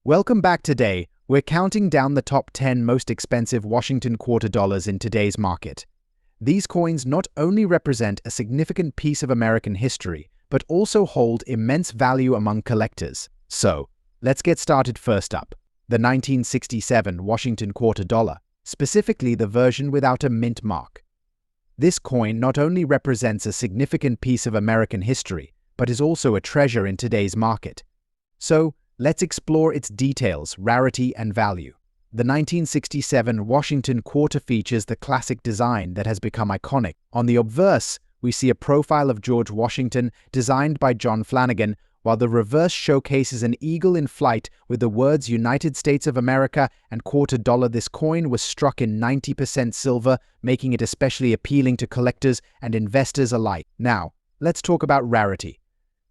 Welcome back. Today, we're counting down the top 10 most expensive Washington quarter dollars in today's market. These coins not only represent a significant piece of American history, but also hold immense value among collectors. So, let's get started. First up, the 1967 Washington quarter dollar, specifically the version without a mint mark. This coin not only represents a significant piece of American history, but is also a treasure in today's market. So, let's explore its details, rarity, and value. The 1967 Washington quarter features the classic design that has become iconic. On the obverse, we see a profile of George Washington designed by John Flanagan, while the reverse showcases an eagle in flight with the words United States of America and quarter dollar. This coin was struck in 90% silver, making it especially appealing to collectors and investors alike. Now, let's talk about rarity.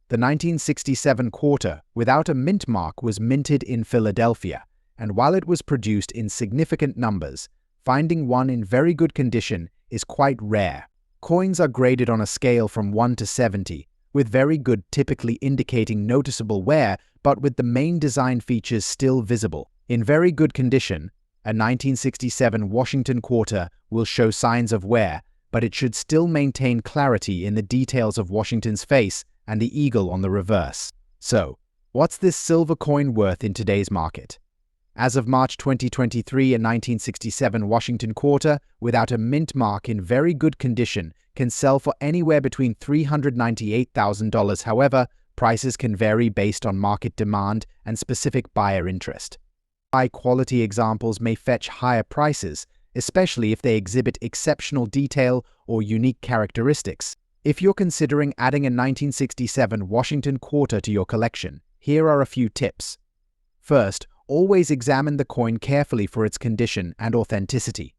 The 1967 quarter, without a mint mark, was minted in Philadelphia, and while it was produced in significant numbers, finding one in very good condition is quite rare. Coins are graded on a scale from 1 to 70, with very good typically indicating noticeable wear, but with the main design features still visible. In very good condition, a 1967 Washington quarter will show signs of wear, but it should still maintain clarity in the details of Washington's face and the eagle on the reverse. So, what's this silver coin worth in today's market? As of March 2023, a 1967 Washington quarter without a mint mark in very good condition can sell for anywhere between $398,000. However, prices can vary based on market demand and specific buyer interest. High-quality examples may fetch higher prices, especially if they exhibit exceptional detail or unique characteristics. If you're considering adding a 1967 Washington quarter to your collection, here are a few tips. First, always examine the coin carefully for its condition and authenticity.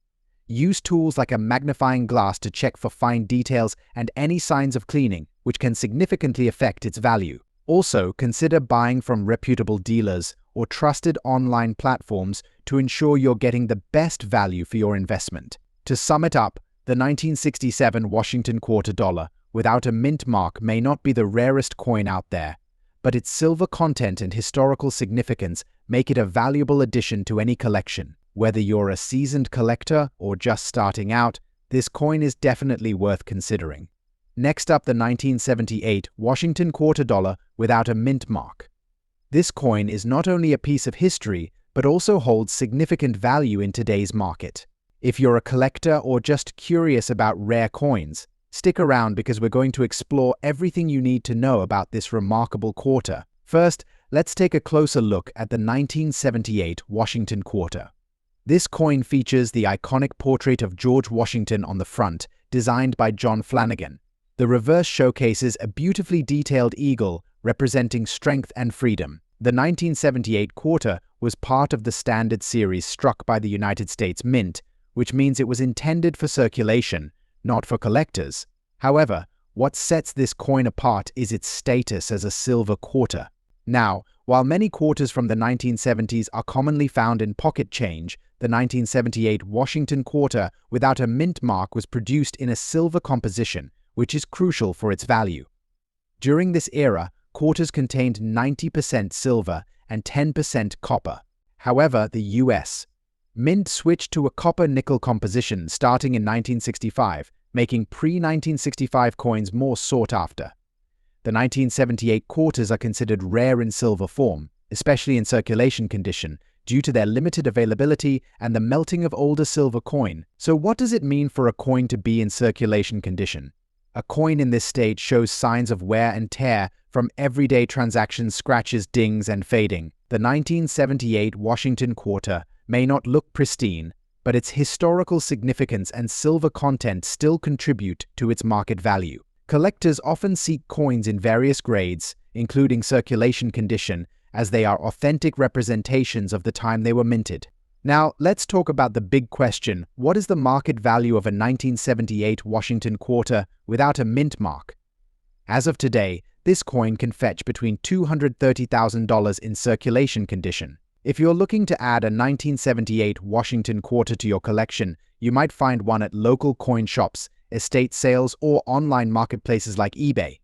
Use tools like a magnifying glass to check for fine details and any signs of cleaning, which can significantly affect its value. Also, consider buying from reputable dealers or trusted online platforms to ensure you're getting the best value for your investment. To sum it up, the 1967 Washington quarter dollar without a mint mark may not be the rarest coin out there, but its silver content and historical significance make it a valuable addition to any collection. Whether you're a seasoned collector or just starting out, this coin is definitely worth considering. Next up, the 1978 Washington quarter dollar without a mint mark. This coin is not only a piece of history, but also holds significant value in today's market. If you're a collector or just curious about rare coins, stick around because we're going to explore everything you need to know about this remarkable quarter. First, let's take a closer look at the 1978 Washington quarter. This coin features the iconic portrait of George Washington on the front, designed by John Flanagan. The reverse showcases a beautifully detailed eagle representing strength and freedom. The 1978 quarter was part of the standard series struck by the United States Mint, which means it was intended for circulation, not for collectors. However, what sets this coin apart is its status as a silver quarter. Now, while many quarters from the 1970s are commonly found in pocket change, the 1978 Washington quarter without a mint mark was produced in a silver composition, which is crucial for its value. During this era, quarters contained 90% silver and 10% copper. However, the U.S. Mint switched to a copper-nickel composition starting in 1965, making pre-1965 coins more sought after. The 1978 quarters are considered rare in silver form, especially in circulation condition, due to their limited availability and the melting of older silver coin. So what does it mean for a coin to be in circulation condition? A coin in this state shows signs of wear and tear from everyday transactions, scratches, dings, and fading. The 1978 Washington quarter may not look pristine, but its historical significance and silver content still contribute to its market value. Collectors often seek coins in various grades, including circulation condition, as they are authentic representations of the time they were minted. Now, let's talk about the big question: what is the market value of a 1978 Washington quarter without a mint mark? As of today, this coin can fetch between $230,000 in circulation condition. If you're looking to add a 1978 Washington quarter to your collection, you might find one at local coin shops, estate sales, or online marketplaces like eBay.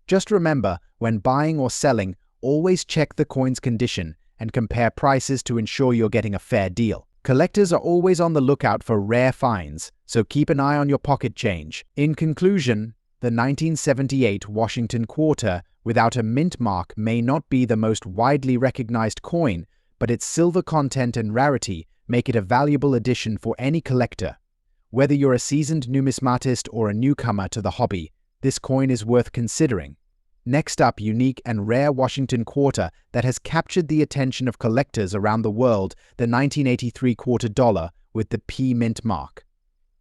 Just remember, when buying or selling, always check the coin's condition and compare prices to ensure you're getting a fair deal. Collectors are always on the lookout for rare finds, so keep an eye on your pocket change. In conclusion, the 1978 Washington Quarter without a mint mark may not be the most widely recognized coin, but its silver content and rarity make it a valuable addition for any collector. Whether you're a seasoned numismatist or a newcomer to the hobby, this coin is worth considering. Next up, unique and rare Washington Quarter that has captured the attention of collectors around the world, the 1983 quarter dollar with the P mint mark.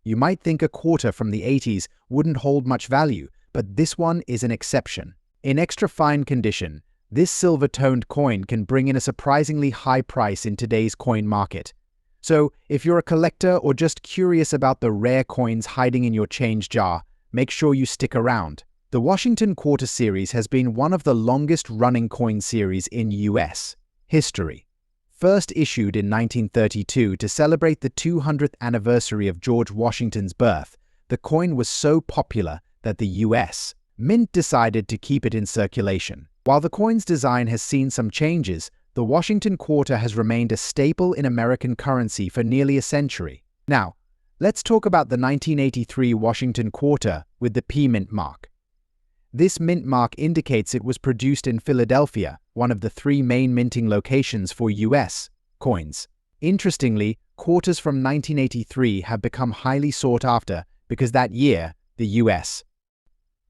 You might think a quarter from the 80s wouldn't hold much value, but this one is an exception. In extra fine condition, this silver-toned coin can bring in a surprisingly high price in today's coin market. So, if you're a collector or just curious about the rare coins hiding in your change jar, make sure you stick around. The Washington Quarter series has been one of the longest-running coin series in U.S. history. First issued in 1932 to celebrate the 200th anniversary of George Washington's birth, the coin was so popular that the U.S. Mint decided to keep it in circulation. While the coin's design has seen some changes, the Washington Quarter has remained a staple in American currency for nearly a century. Now, let's talk about the 1983 Washington Quarter with the P mint mark. This mint mark indicates it was produced in Philadelphia, one of the 3 main minting locations for U.S. coins. Interestingly, quarters from 1983 have become highly sought after because that year, the U.S.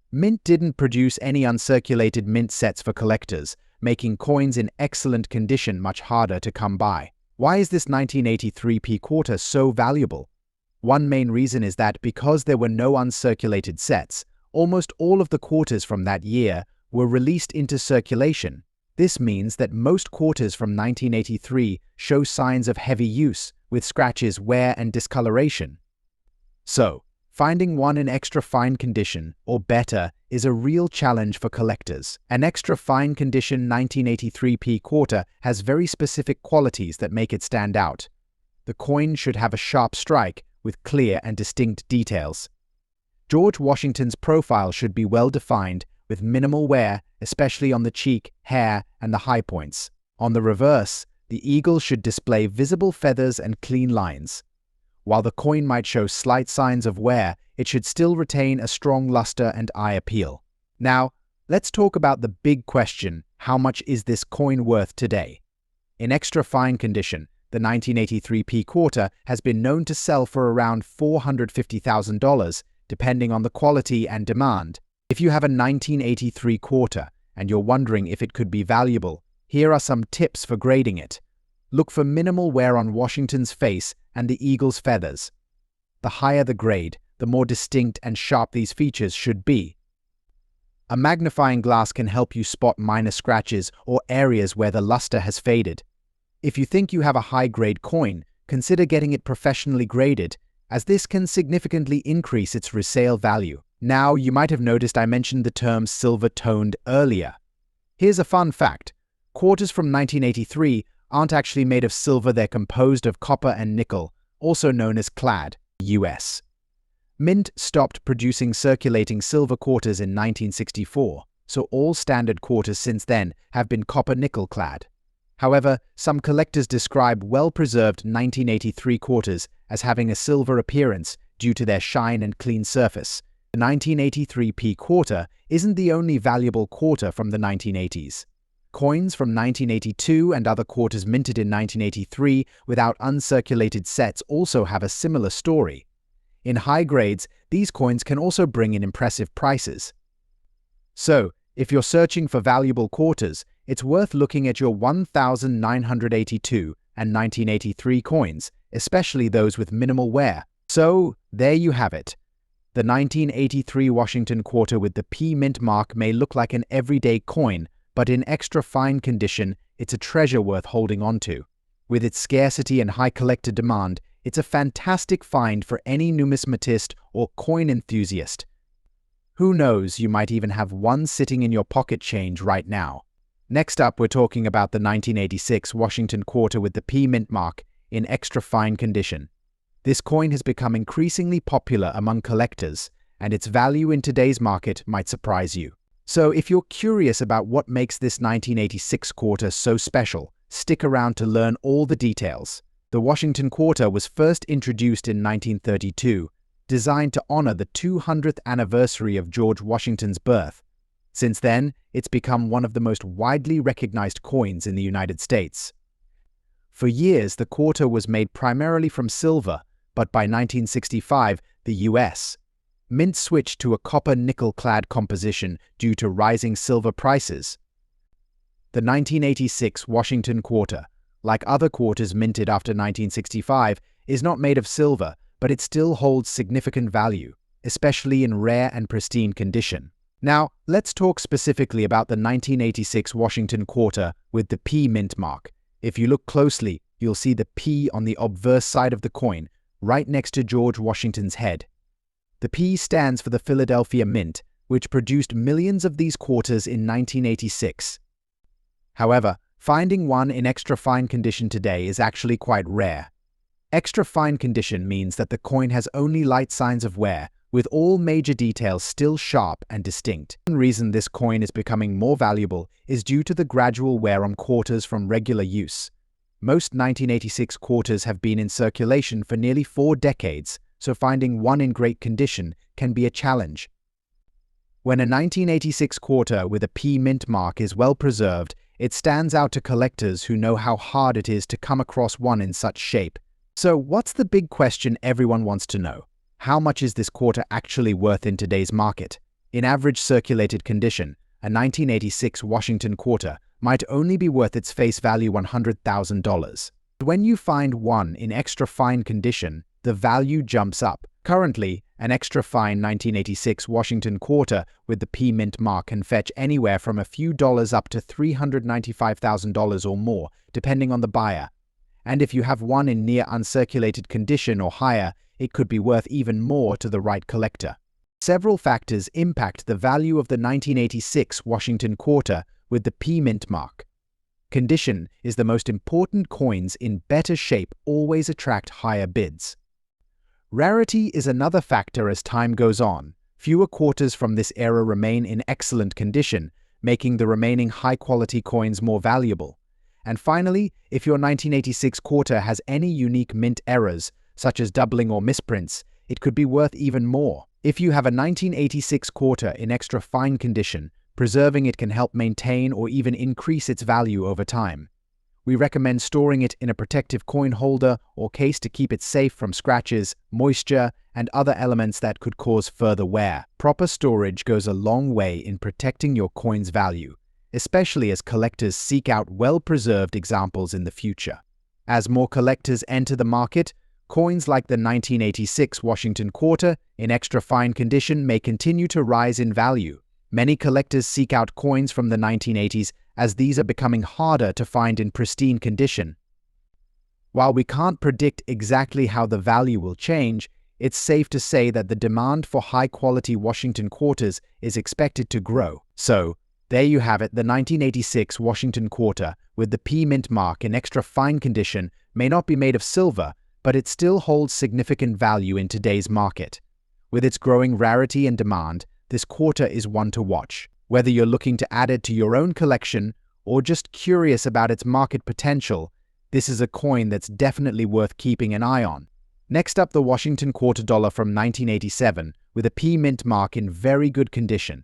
Mint didn't produce any uncirculated mint sets for collectors, making coins in excellent condition much harder to come by. Why is this 1983 P quarter so valuable? One main reason is that because there were no uncirculated sets, almost all of the quarters from that year were released into circulation. This means that most quarters from 1983 show signs of heavy use, with scratches, wear, and discoloration. So, finding one in extra fine condition, or better, is a real challenge for collectors. An extra fine condition 1983 P quarter has very specific qualities that make it stand out. The coin should have a sharp strike with clear and distinct details. George Washington's profile should be well defined, with minimal wear, especially on the cheek, hair, and the high points. On the reverse, the eagle should display visible feathers and clean lines. While the coin might show slight signs of wear, it should still retain a strong luster and eye appeal. Now, let's talk about the big question: how much is this coin worth today? In extra fine condition, the 1983 P quarter has been known to sell for around $450,000, depending on the quality and demand. If you have a 1983 quarter and you're wondering if it could be valuable, here are some tips for grading it. Look for minimal wear on Washington's face and the eagle's feathers. The higher the grade, the more distinct and sharp these features should be. A magnifying glass can help you spot minor scratches or areas where the luster has faded. If you think you have a high-grade coin, consider getting it professionally graded, as this can significantly increase its resale value. Now, you might have noticed I mentioned the term silver-toned earlier. Here's a fun fact. Quarters from 1983 aren't actually made of silver, they're composed of copper and nickel, also known as clad, US. Mint stopped producing circulating silver quarters in 1964, so all standard quarters since then have been copper-nickel clad. However, some collectors describe well-preserved 1983 quarters as having a silver appearance due to their shine and clean surface. The 1983 P quarter isn't the only valuable quarter from the 1980s. Coins from 1982 and other quarters minted in 1983 without uncirculated sets also have a similar story. In high grades, these coins can also bring in impressive prices. So, if you're searching for valuable quarters, it's worth looking at your 1982 and 1983 coins, especially those with minimal wear. So, there you have it. The 1983 Washington Quarter with the P mint mark may look like an everyday coin, but in extra fine condition, it's a treasure worth holding onto. With its scarcity and high collector demand, it's a fantastic find for any numismatist or coin enthusiast. Who knows, you might even have one sitting in your pocket change right now. Next up, we're talking about the 1986 Washington Quarter with the P mint mark in extra fine condition. This coin has become increasingly popular among collectors, and its value in today's market might surprise you. So if you're curious about what makes this 1986 quarter so special, Stick around to learn all the details. The Washington Quarter was first introduced in 1932, designed to honor the 200th anniversary of George Washington's birth. Since then, it's become one of the most widely recognized coins in the United States. For years, the quarter was made primarily from silver, but by 1965, the U.S. Mint switched to a copper-nickel-clad composition due to rising silver prices. The 1986 Washington Quarter, like other quarters minted after 1965, is not made of silver, but it still holds significant value, especially in rare and pristine condition. Now, let's talk specifically about the 1986 Washington Quarter with the P mint mark. If you look closely, you'll see the P on the obverse side of the coin, right next to George Washington's head. The P stands for the Philadelphia Mint, which produced millions of these quarters in 1986. However, finding one in extra fine condition today is actually quite rare. Extra fine condition means that the coin has only light signs of wear, with all major details still sharp and distinct. One reason this coin is becoming more valuable is due to the gradual wear on quarters from regular use. Most 1986 quarters have been in circulation for nearly 4 decades, so finding one in great condition can be a challenge. When a 1986 quarter with a P mint mark is well preserved, it stands out to collectors who know how hard it is to come across one in such shape. So what's the big question everyone wants to know? How much is this quarter actually worth in today's market? In average circulated condition, a 1986 Washington Quarter might only be worth its face value $100,000. But when you find one in extra fine condition, the value jumps up. Currently, an extra fine 1986 Washington Quarter with the P mint mark can fetch anywhere from a few dollars up to $395,000 or more, depending on the buyer. And if you have one in near uncirculated condition or higher, it could be worth even more to the right collector. Several factors impact the value of the 1986 Washington Quarter with the P mint mark. Condition is the most important. Coins in better shape always attract higher bids. Rarity is another factor as time goes on. Fewer quarters from this era remain in excellent condition, making the remaining high-quality coins more valuable. And finally, if your 1986 quarter has any unique mint errors, such as doubling or misprints, it could be worth even more. If you have a 1986 quarter in extra fine condition, preserving it can help maintain or even increase its value over time. We recommend storing it in a protective coin holder or case to keep it safe from scratches, moisture, and other elements that could cause further wear. Proper storage goes a long way in protecting your coin's value, especially as collectors seek out well-preserved examples in the future. As more collectors enter the market, coins like the 1986 Washington Quarter in extra fine condition may continue to rise in value. Many collectors seek out coins from the 1980s as these are becoming harder to find in pristine condition. While we can't predict exactly how the value will change, it's safe to say that the demand for high-quality Washington Quarters is expected to grow. So, there you have it, the 1986 Washington Quarter with the P mint mark in extra fine condition may not be made of silver, but it still holds significant value in today's market. With its growing rarity and demand, this quarter is one to watch. Whether you're looking to add it to your own collection or just curious about its market potential, this is a coin that's definitely worth keeping an eye on. Next up, the Washington Quarter Dollar from 1987 with a P mint mark in very good condition.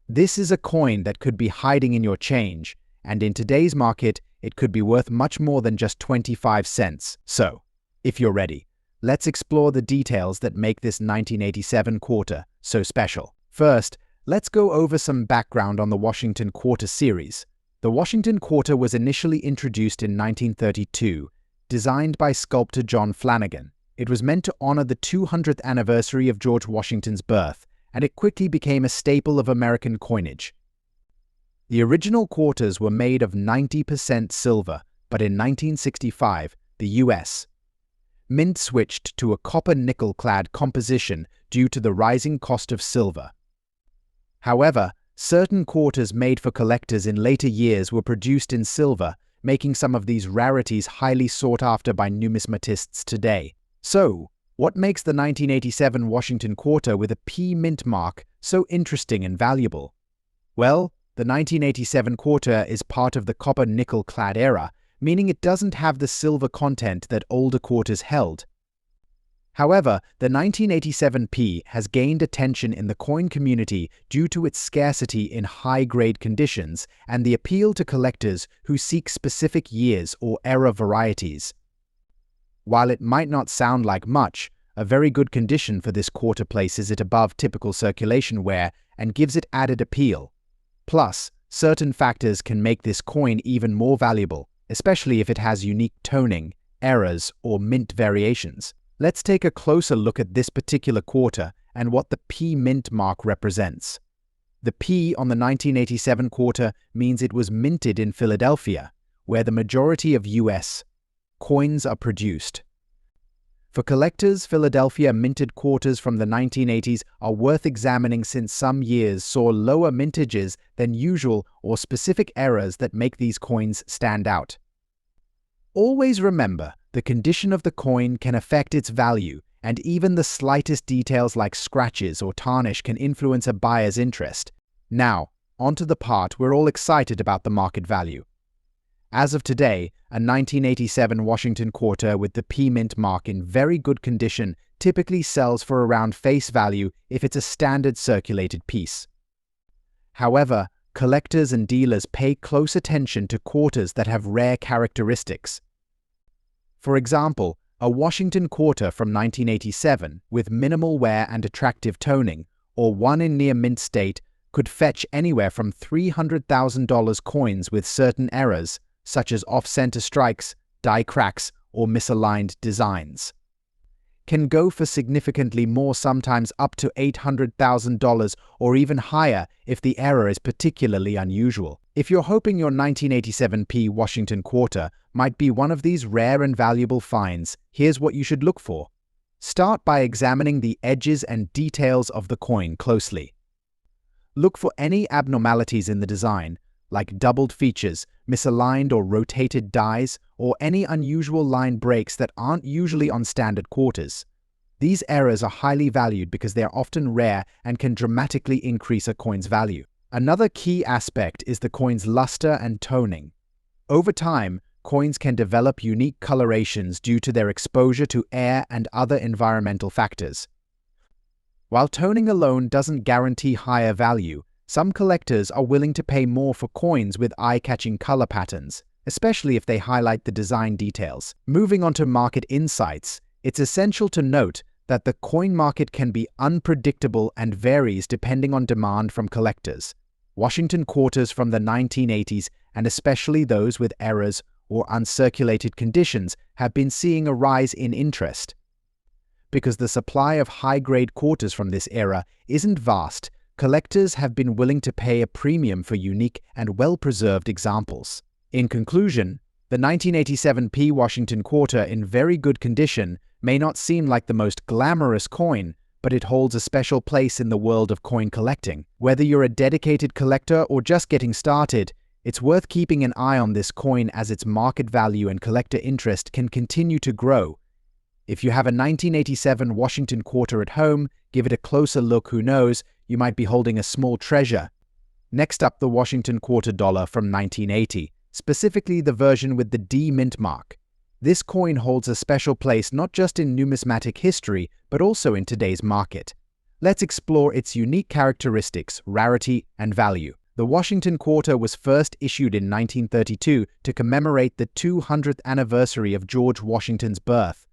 This is a coin that could be hiding in your change, and in today's market, it could be worth much more than just 25 cents. So, if you're ready, let's explore the details that make this 1987 quarter so special. First, let's go over some background on the Washington Quarter series. The Washington Quarter was initially introduced in 1932, designed by sculptor John Flanagan. It was meant to honor the 200th anniversary of George Washington's birth, and it quickly became a staple of American coinage. The original quarters were made of 90% silver, but in 1965, the U.S. Mint switched to a copper-nickel-clad composition due to the rising cost of silver. However, certain quarters made for collectors in later years were produced in silver, making some of these rarities highly sought after by numismatists today. So, what makes the 1987 Washington Quarter with a P mint mark so interesting and valuable? Well, the 1987 quarter is part of the copper-nickel-clad era, meaning it doesn't have the silver content that older quarters held. However, the 1987P has gained attention in the coin community due to its scarcity in high-grade conditions and the appeal to collectors who seek specific years or era varieties. While it might not sound like much, a very good condition for this quarter places it above typical circulation wear and gives it added appeal. Plus, certain factors can make this coin even more valuable, especially if it has unique toning, errors, or mint variations. Let's take a closer look at this particular quarter and what the P mint mark represents. The P on the 1987 quarter means it was minted in Philadelphia, where the majority of US coins are produced. For collectors, Philadelphia minted quarters from the 1980s are worth examining since some years saw lower mintages than usual or specific errors that make these coins stand out. Always remember, the condition of the coin can affect its value, and even the slightest details like scratches or tarnish can influence a buyer's interest. Now, onto the part we're all excited about, the market value. As of today, a 1987 Washington quarter with the P mint mark in very good condition typically sells for around face value if it's a standard circulated piece. However, collectors and dealers pay close attention to quarters that have rare characteristics. For example, a Washington quarter from 1987 with minimal wear and attractive toning, or one in near mint state, could fetch anywhere from $300,000 coins with certain errors, such as off-center strikes, die cracks, or misaligned designs. Can go for significantly more, sometimes up to $800,000 or even higher if the error is particularly unusual. If you're hoping your 1987P Washington quarter might be one of these rare and valuable finds, here's what you should look for. Start by examining the edges and details of the coin closely. Look for any abnormalities in the design, like doubled features, misaligned or rotated dies, or any unusual line breaks that aren't usually on standard quarters. These errors are highly valued because they are often rare and can dramatically increase a coin's value. Another key aspect is the coin's luster and toning. Over time, coins can develop unique colorations due to their exposure to air and other environmental factors. While toning alone doesn't guarantee higher value, some collectors are willing to pay more for coins with eye-catching color patterns, especially if they highlight the design details. Moving on to market insights, it's essential to note that the coin market can be unpredictable and varies depending on demand from collectors. Washington quarters from the 1980s, and especially those with errors or uncirculated conditions, have been seeing a rise in interest. Because the supply of high-grade quarters from this era isn't vast, collectors have been willing to pay a premium for unique and well-preserved examples. In conclusion, the 1987P Washington quarter in very good condition may not seem like the most glamorous coin, but it holds a special place in the world of coin collecting. Whether you're a dedicated collector or just getting started, it's worth keeping an eye on this coin as its market value and collector interest can continue to grow. If you have a 1987 Washington quarter at home, give it a closer look. Who knows, you might be holding a small treasure. Next up, the Washington quarter dollar from 1980, specifically the version with the D mint mark. This coin holds a special place not just in numismatic history, but also in today's market. Let's explore its unique characteristics, rarity, and value. The Washington quarter was first issued in 1932 to commemorate the 200th anniversary of George Washington's birth.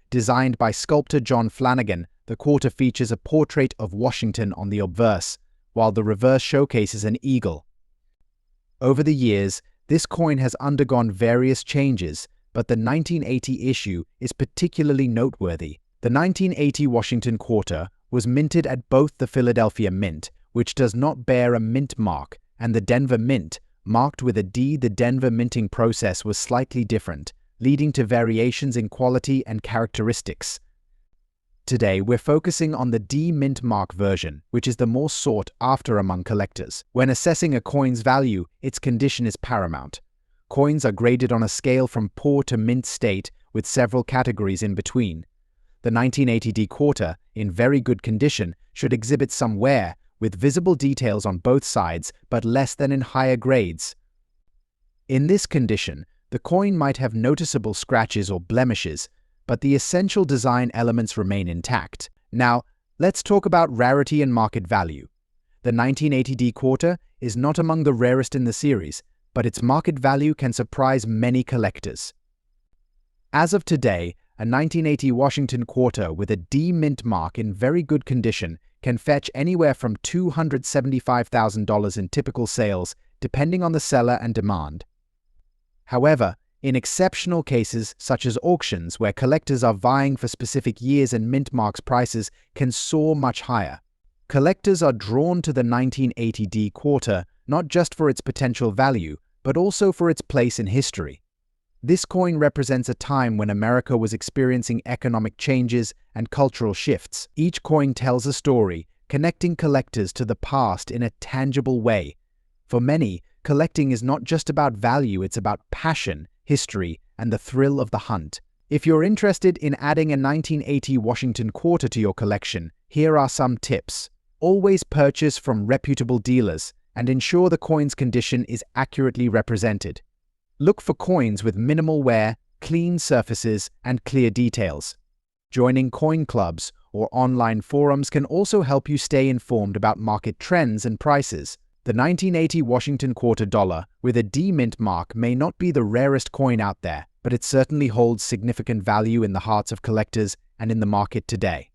Designed by sculptor John Flanagan, the quarter features a portrait of Washington on the obverse, while the reverse showcases an eagle. Over the years, this coin has undergone various changes, but the 1980 issue is particularly noteworthy. The 1980 Washington quarter was minted at both the Philadelphia Mint, which does not bear a mint mark, and the Denver Mint, marked with a D. The Denver minting process was slightly different, leading to variations in quality and characteristics. Today, we're focusing on the D mint mark version, which is the more sought after among collectors. When assessing a coin's value, its condition is paramount. Coins are graded on a scale from poor to mint state, with several categories in between. The 1980 D quarter, in very good condition, should exhibit some wear, with visible details on both sides, but less than in higher grades. In this condition, The coin might have noticeable scratches or blemishes, but the essential design elements remain intact. Now, let's talk about rarity and market value. The 1980D quarter is not among the rarest in the series, but its market value can surprise many collectors. As of today, a 1980 Washington quarter with a D mint mark in very good condition can fetch anywhere from $275,000 in typical sales, depending on the seller and demand. However, in exceptional cases such as auctions where collectors are vying for specific years and mint marks, prices can soar much higher. Collectors are drawn to the 1980D quarter not just for its potential value, but also for its place in history. This coin represents a time when America was experiencing economic changes and cultural shifts. Each coin tells a story, connecting collectors to the past in a tangible way. For many, collecting is not just about value, it's about passion, history, and the thrill of the hunt. If you're interested in adding a 1980 Washington quarter to your collection, here are some tips. Always purchase from reputable dealers and ensure the coin's condition is accurately represented. Look for coins with minimal wear, clean surfaces, and clear details. Joining coin clubs or online forums can also help you stay informed about market trends and prices. The 1980 Washington quarter dollar with a D mint mark may not be the rarest coin out there, but it certainly holds significant value in the hearts of collectors and in the market today.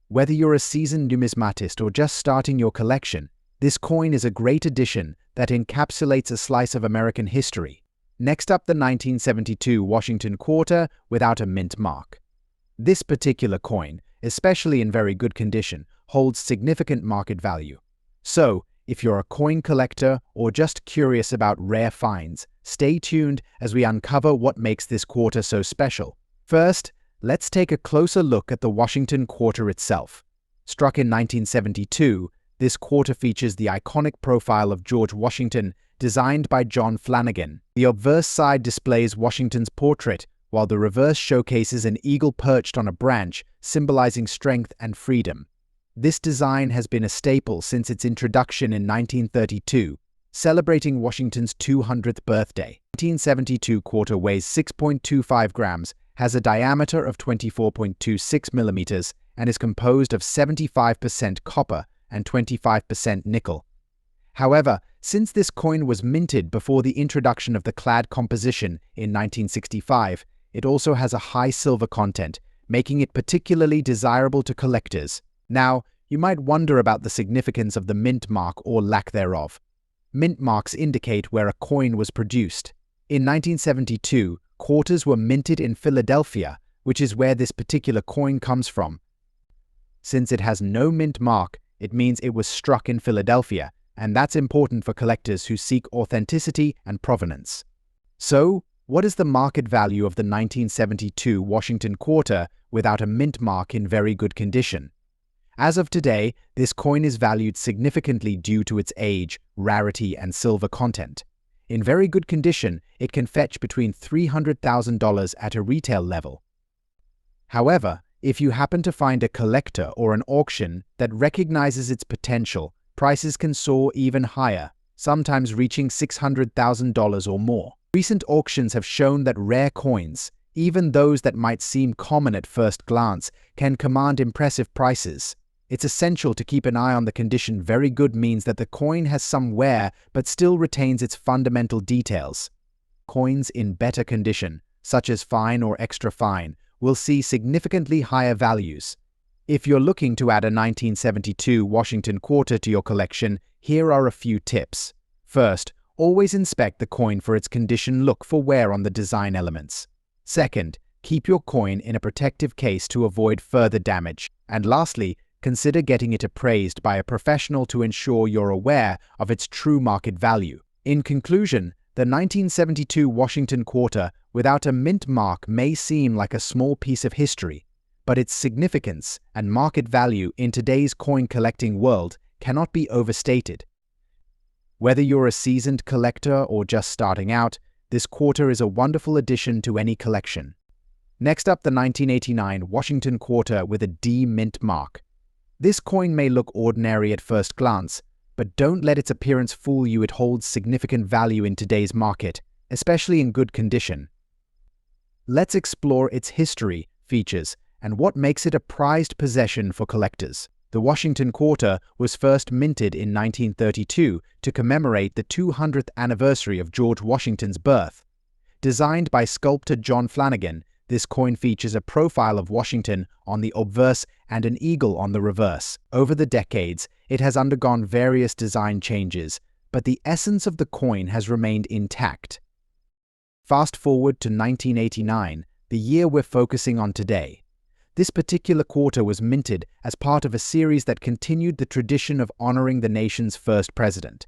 Whether you're a seasoned numismatist or just starting your collection, this coin is a great addition that encapsulates a slice of American history. Next up, the 1972 Washington quarter without a mint mark. This particular coin, especially in very good condition, holds significant market value. So, if you're a coin collector or just curious about rare finds, stay tuned as we uncover what makes this quarter so special. First, let's take a closer look at the Washington quarter itself. Struck in 1972, this quarter features the iconic profile of George Washington, designed by John Flanagan. The obverse side displays Washington's portrait, while the reverse showcases an eagle perched on a branch, symbolizing strength and freedom. This design has been a staple since its introduction in 1932, celebrating Washington's 200th birthday. The 1972 quarter weighs 6.25 grams, has a diameter of 24.26 millimeters, and is composed of 75% copper and 25% nickel. However, since this coin was minted before the introduction of the clad composition in 1965, it also has a high silver content, making it particularly desirable to collectors. Now, you might wonder about the significance of the mint mark or lack thereof. Mint marks indicate where a coin was produced. In 1972, quarters were minted in Philadelphia, which is where this particular coin comes from. Since it has no mint mark, it means it was struck in Philadelphia, and that's important for collectors who seek authenticity and provenance. So, what is the market value of the 1972 Washington quarter without a mint mark in very good condition? As of today, this coin is valued significantly due to its age, rarity, and silver content. In very good condition, it can fetch between $300,000 at a retail level. However, if you happen to find a collector or an auction that recognizes its potential, prices can soar even higher, sometimes reaching $600,000 or more. Recent auctions have shown that rare coins, even those that might seem common at first glance, can command impressive prices. It's essential to keep an eye on the condition. Very good means that the coin has some wear but still retains its fundamental details. Coins in better condition, such as fine or extra fine, will see significantly higher values. If you're looking to add a 1972 Washington quarter to your collection, here are a few tips. First, always inspect the coin for its condition. Look for wear on the design elements. Second, keep your coin in a protective case to avoid further damage. And lastly, consider getting it appraised by a professional to ensure you're aware of its true market value. In conclusion, the 1972 Washington quarter without a mint mark may seem like a small piece of history, but its significance and market value in today's coin collecting world cannot be overstated. Whether you're a seasoned collector or just starting out, this quarter is a wonderful addition to any collection. Next up, the 1989 Washington quarter with a D mint mark. This coin may look ordinary at first glance, but don't let its appearance fool you. It holds significant value in today's market. especially in good condition. Let's explore its history, features, and what makes it a prized possession for collectors. The Washington Quarter was first minted in 1932 to commemorate the 200th anniversary of George Washington's birth. Designed by sculptor John Flanagan, this coin features a profile of Washington on the obverse and an eagle on the reverse. Over the decades, it has undergone various design changes, but the essence of the coin has remained intact. Fast forward to 1989, the year we're focusing on today. This particular quarter was minted as part of a series that continued the tradition of honoring the nation's first president.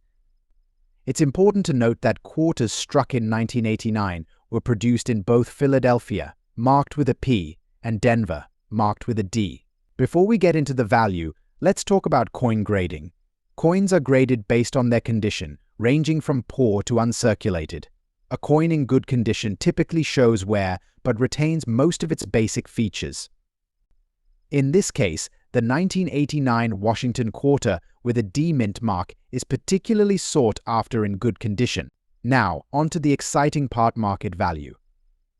It's important to note that quarters struck in 1989 were produced in both Philadelphia, marked with a P, and Denver, marked with a D. Before we get into the value, let's talk about coin grading. Coins are graded based on their condition, ranging from poor to uncirculated. A coin in good condition typically shows wear but retains most of its basic features. In this case, the 1989 Washington Quarter with a D mint mark is particularly sought after in good condition. Now, onto the exciting part: market value.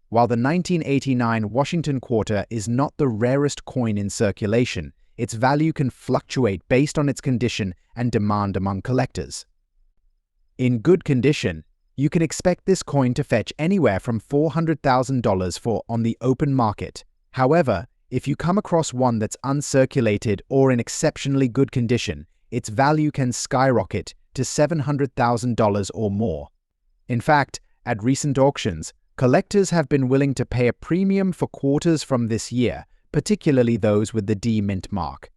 While the 1989 Washington Quarter is not the rarest coin in circulation, its value can fluctuate based on its condition and demand among collectors. In good condition, you can expect this coin to fetch anywhere from $400,000 for on the open market. However, if you come across one that's uncirculated or in exceptionally good condition, its value can skyrocket to $700,000 or more. In fact, at recent auctions, collectors have been willing to pay a premium for quarters from this year, particularly those with the D mint mark.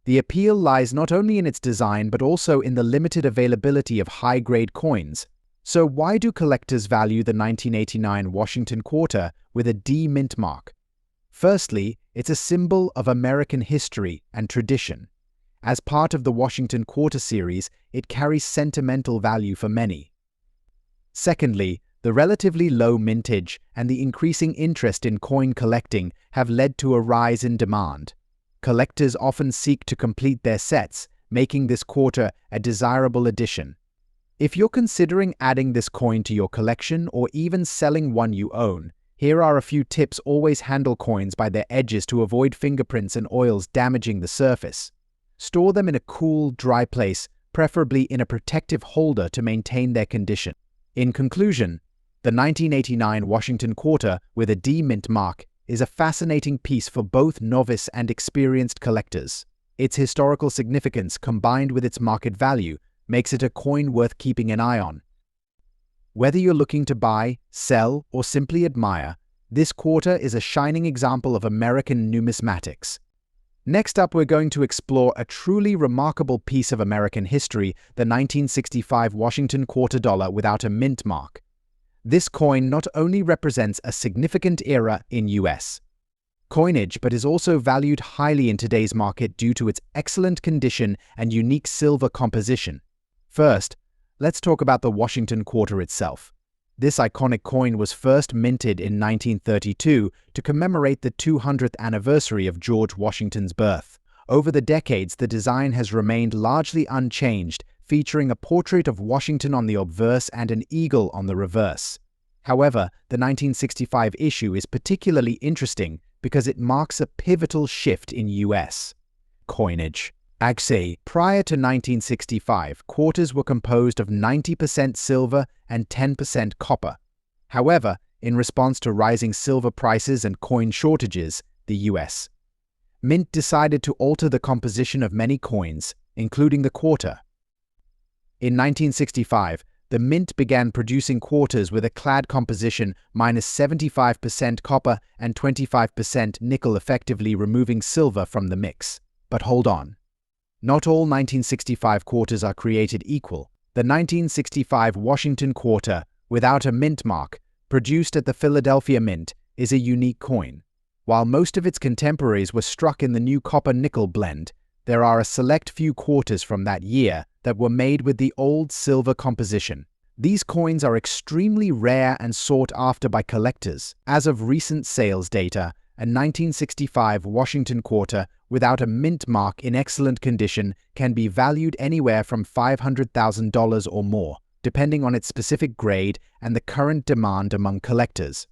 The appeal lies not only in its design but also in the limited availability of high-grade coins. So why do collectors value the 1989 Washington Quarter with a D mint mark? Firstly, it's a symbol of American history and tradition. As part of the Washington Quarter series, it carries sentimental value for many. Secondly, the relatively low mintage and the increasing interest in coin collecting have led to a rise in demand. Collectors often seek to complete their sets, making this quarter a desirable addition. If you're considering adding this coin to your collection or even selling one you own, here are a few tips. Always handle coins by their edges to avoid fingerprints and oils damaging the surface. Store them in a cool, dry place, preferably in a protective holder to maintain their condition. In conclusion, the 1989 Washington Quarter with a D mint mark is a fascinating piece for both novice and experienced collectors. Its historical significance combined with its market value makes it a coin worth keeping an eye on. Whether you're looking to buy, sell, or simply admire, this quarter is a shining example of American numismatics. Next up, we're going to explore a truly remarkable piece of American history, the 1965 Washington Quarter Dollar without a mint mark. This coin not only represents a significant era in U.S. coinage, but is also valued highly in today's market due to its excellent condition and unique silver composition. First, let's talk about the Washington Quarter itself. This iconic coin was first minted in 1932 to commemorate the 200th anniversary of George Washington's birth. Over the decades, the design has remained largely unchanged, featuring a portrait of Washington on the obverse and an eagle on the reverse. However, the 1965 issue is particularly interesting because it marks a pivotal shift in U.S. coinage. Actually, prior to 1965, quarters were composed of 90% silver and 10% copper. However, in response to rising silver prices and coin shortages, the U.S. Mint decided to alter the composition of many coins, including the quarter. In 1965, the Mint began producing quarters with a clad composition minus 75% copper and 25% nickel, effectively removing silver from the mix. But hold on. Not all 1965 quarters are created equal. The 1965 Washington Quarter, without a mint mark, produced at the Philadelphia Mint, is a unique coin. While most of its contemporaries were struck in the new copper-nickel blend, there are a select few quarters from that year that were made with the old silver composition. These coins are extremely rare and sought after by collectors. As of recent sales data, a 1965 Washington Quarter without a mint mark in excellent condition can be valued anywhere from $500,000 or more. depending on its specific grade and the current demand among collectors.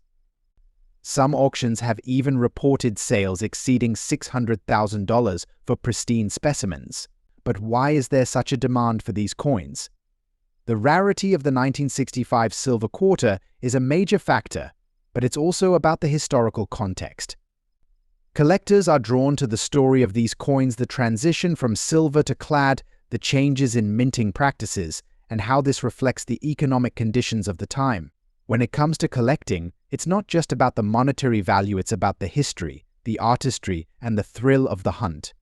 Some auctions have even reported sales exceeding $600,000 for pristine specimens. But why is there such a demand for these coins? The rarity of the 1965 silver quarter is a major factor, but it's also about the historical context. Collectors are drawn to the story of these coins, the transition from silver to clad, the changes in minting practices, and how this reflects the economic conditions of the time. When it comes to collecting, it's not just about the monetary value, it's about the history, the artistry, and the thrill of the hunt.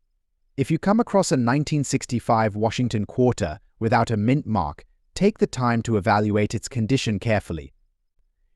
If you come across a 1965 Washington quarter without a mint mark, take the time to evaluate its condition carefully.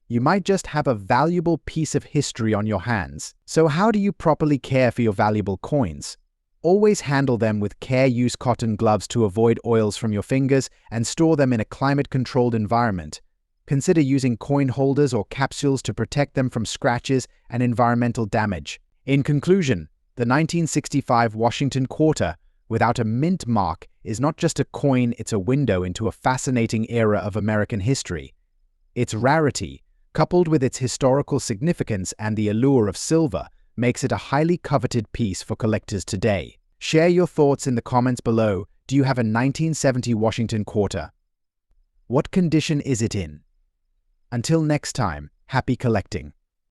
You might just have a valuable piece of history on your hands. So how do you properly care for your valuable coins? Always handle them with care. Use cotton gloves to avoid oils from your fingers and store them in a climate-controlled environment. Consider using coin holders or capsules to protect them from scratches and environmental damage. In conclusion, the 1965 Washington quarter, without a mint mark, is not just a coin, it's a window into a fascinating era of American history. Its rarity, coupled with its historical significance and the allure of silver, makes it a highly coveted piece for collectors today. Share your thoughts in the comments below. Do you have a 1970 Washington quarter? What condition is it in? Until next time, happy collecting!